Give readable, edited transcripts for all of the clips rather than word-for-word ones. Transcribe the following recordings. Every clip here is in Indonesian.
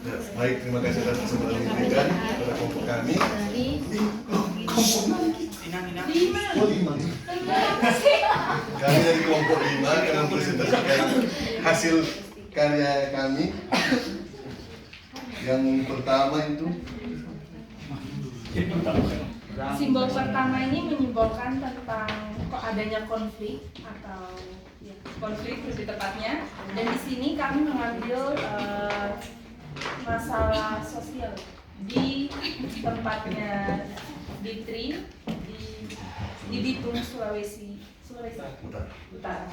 Baik, terima kasih atas kesempatan yang diberikan kepada kelompok kami. Kami dari kelompok 5 akan mempresentasikan hasil karya kami. Yang pertama itu simbol pertama ini menyimbolkan tentang adanya konflik atau konflik lebih tepatnya. Dan di sini kami mengambil masalah sosial di tempatnya di Tri di Bitung, Sulawesi Utara.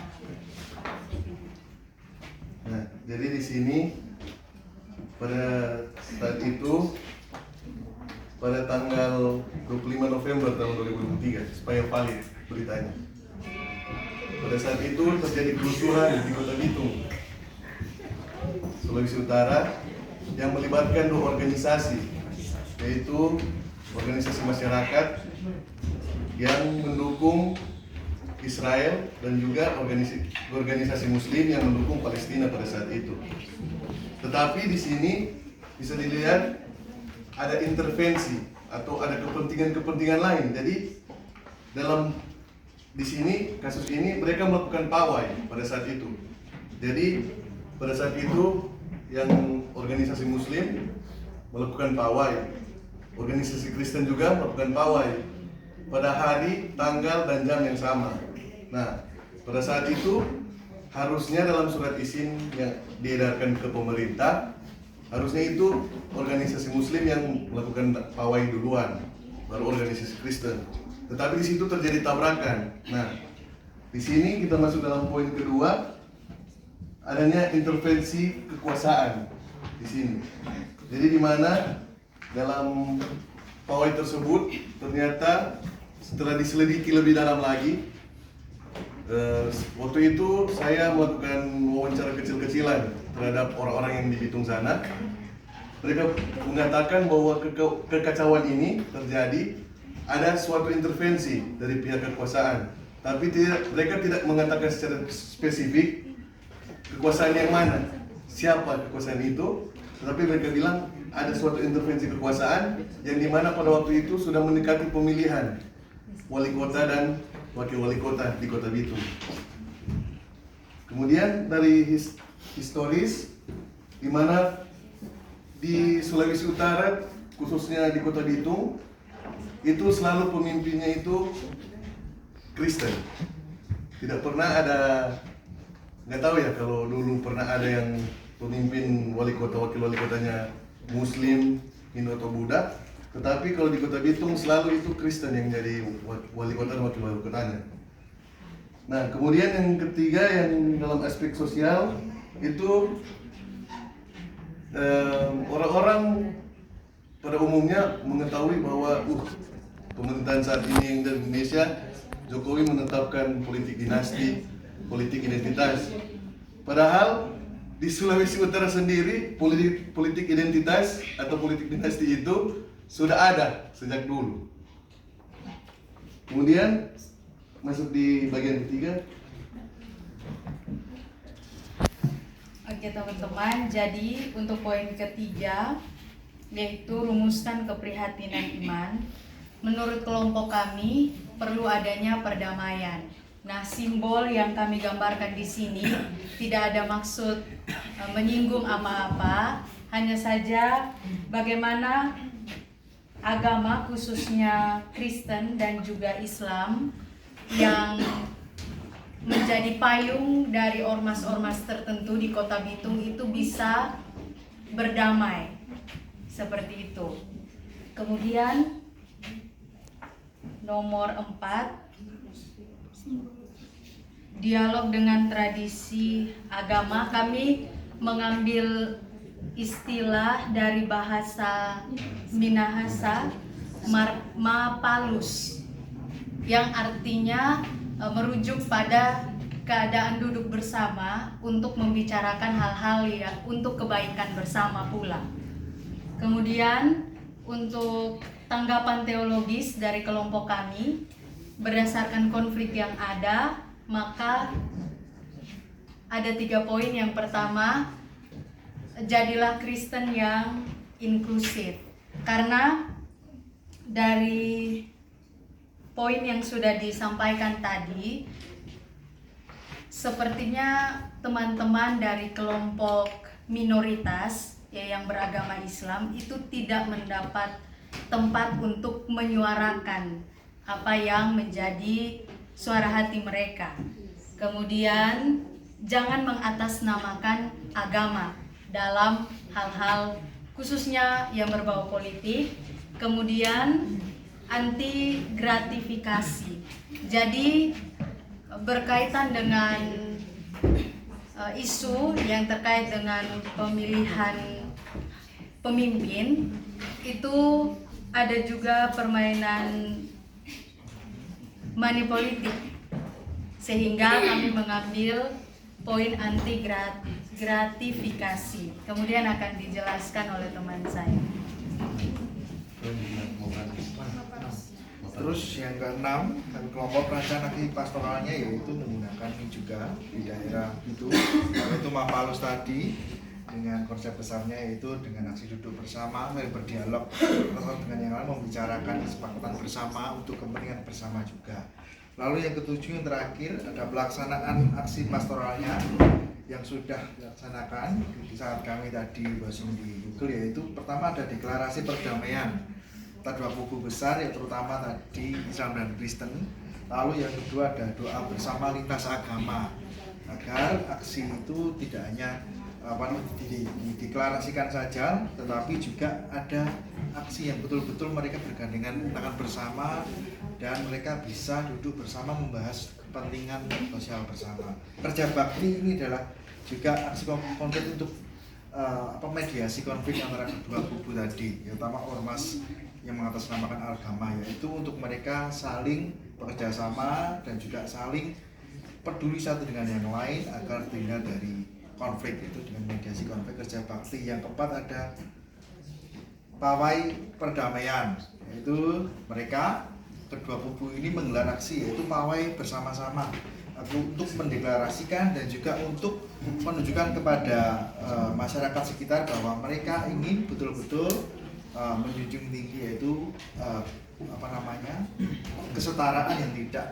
Nah, jadi di sini pada saat itu pada tanggal 25 November tahun 2003 supaya valid beritanya. Pada saat itu terjadi kerusuhan di Kota Bitung, Sulawesi Utara yang melibatkan dua organisasi, yaitu organisasi masyarakat yang mendukung Israel dan juga organisasi Muslim yang mendukung Palestina pada saat itu. Tetapi di sini bisa dilihat ada intervensi atau ada kepentingan-kepentingan lain. Jadi di sini kasus ini mereka melakukan pawai pada saat itu. Jadi pada saat itu yang organisasi Muslim melakukan pawai, organisasi Kristen juga melakukan pawai pada hari, tanggal, dan jam yang sama. Nah, pada saat itu harusnya dalam surat izin yang diedarkan ke pemerintah, harusnya itu organisasi Muslim yang melakukan pawai duluan, baru organisasi Kristen. Tetapi di situ terjadi tabrakan. Nah, di sini kita masuk dalam poin kedua, adanya intervensi kekuasaan di sini. Jadi di mana dalam pawai tersebut ternyata setelah diselidiki lebih dalam lagi, waktu itu saya melakukan wawancara kecil-kecilan terhadap orang-orang yang di Bitung sana. Mereka mengatakan bahwa kekacauan ini terjadi ada suatu intervensi dari pihak kekuasaan, tapi mereka tidak mengatakan secara spesifik kekuasaan yang mana, siapa kekuasaan itu, tetapi mereka bilang ada suatu intervensi kekuasaan yang dimana pada waktu itu sudah mendekati pemilihan wali kota dan wakil wali kota di Kota Bitung. Kemudian dari historis, di mana di Sulawesi Utara, khususnya di Kota Bitung, itu selalu pemimpinnya itu Kristen. Tidak pernah ada, nggak tahu ya kalau dulu pernah ada yang pemimpin wali kota, wakil wali kotanya Muslim, Hindu atau Buddha. Tetapi kalau di Kota Bitung selalu itu Kristen yang jadi wali kota dan wakil wali kotanya. Nah, kemudian yang ketiga yang dalam aspek sosial itu orang-orang pada umumnya mengetahui bahwa pemerintahan saat ini di Indonesia, Jokowi menetapkan politik dinasti, politik identitas. Padahal di Sulawesi Utara sendiri politik identitas atau politik dinasti itu sudah ada sejak dulu. Kemudian masuk di bagian ketiga. Oke teman-teman, jadi untuk poin ketiga yaitu rumuskan keprihatinan iman. Menurut kelompok kami perlu adanya perdamaian. Nah, simbol yang kami gambarkan di sini tidak ada maksud menyinggung apa-apa, hanya saja bagaimana agama khususnya Kristen dan juga Islam yang menjadi payung dari ormas-ormas tertentu di Kota Bitung itu bisa berdamai seperti itu. Kemudian nomor 4, dialog dengan tradisi agama. Kami mengambil istilah dari bahasa Minahasa, Mapalus, yang artinya merujuk pada keadaan duduk bersama untuk membicarakan hal-hal yang untuk kebaikan bersama pula. Kemudian untuk tanggapan teologis dari kelompok kami, berdasarkan konflik yang ada, maka ada 3 poin. Yang pertama, jadilah Kristen yang inklusif. Karena dari poin yang sudah disampaikan tadi, sepertinya teman-teman dari kelompok minoritas yang beragama Islam itu tidak mendapat tempat untuk menyuarakan apa yang menjadi suara hati mereka. Kemudian jangan mengatasnamakan agama dalam hal-hal khususnya yang berbau politik. Kemudian anti gratifikasi. Jadi berkaitan dengan isu yang terkait dengan pemilihan pemimpin, itu ada juga permainan money politik, sehingga kami mengambil poin anti gratifikasi. Kemudian akan dijelaskan oleh teman saya. Terus yang keenam, kelompok perancangan aksi pastoralnya yaitu menggunakan ini juga di daerah itu, yaitu Mapalus tadi, dengan konsep besarnya yaitu dengan aksi duduk bersama, berdialog dengan yang lain, membicarakan kesepakatan bersama untuk kepentingan bersama juga. Lalu yang ketujuh, yang terakhir, ada pelaksanaan aksi pastoralnya yang sudah dilaksanakan di saat kami tadi browsing di Google, yaitu pertama ada deklarasi perdamaian. Ada dua buku besar, yang terutama tadi Islam dan Kristen. Lalu yang kedua ada doa bersama lintas agama, agar aksi itu tidak hanya dideklarasikan saja, tetapi juga ada aksi yang betul-betul mereka bergandengan tangan bersama dan mereka bisa duduk bersama membahas kepentingan sosial bersama. Kerja bakti ini adalah juga aksi konkret untuk mediasi konflik antara kedua kubu tadi, terutama ormas yang mengatasnamakan agama, yaitu untuk mereka saling bekerja sama dan juga saling peduli satu dengan yang lain agar terhindar dari konflik, itu dengan mediasi konflik. Kerja bakti yang keempat ada pawai perdamaian, yaitu mereka kedua kubu ini menggelar aksi, yaitu pawai bersama-sama untuk mendeklarasikan dan juga untuk menunjukkan kepada masyarakat sekitar bahwa mereka ingin betul-betul menjunjung tinggi, yaitu kesetaraan yang tidak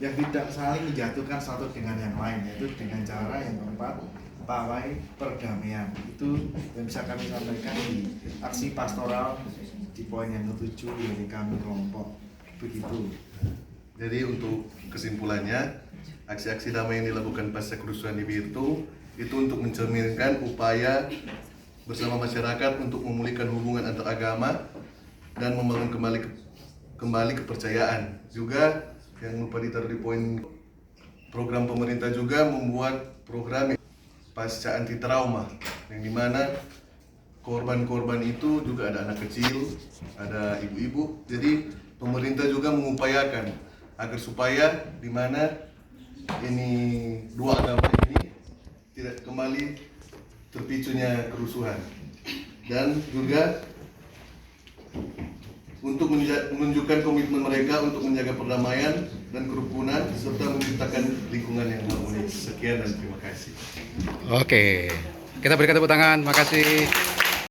yang tidak saling menjatuhkan satu dengan yang lain, yaitu dengan cara yang keempat, pawai perdamaian. Itu yang bisa kami sampaikan di aksi pastoral di poin yang ketujuh dari kami kelompok. Begitu. Jadi untuk kesimpulannya, aksi-aksi damai yang dilakukan pasca kerusuhan di Biritu itu untuk mencerminkan upaya bersama masyarakat untuk memulihkan hubungan antar agama dan membangun kembali kepercayaan. Juga yang lupa ditaruh di poin, program pemerintah juga membuat program pasca anti trauma, yang dimana korban-korban itu juga ada anak kecil, ada ibu-ibu. Jadi pemerintah juga mengupayakan agar supaya dimana ini dua agama ini tidak kembali terpicunya kerusuhan, dan juga untuk menunjukkan komitmen mereka untuk menjaga perdamaian dan kerukunan serta menciptakan lingkungan yang harmonis. Sekian dan terima kasih. Oke, kita berikan tepuk tangan. Makasih.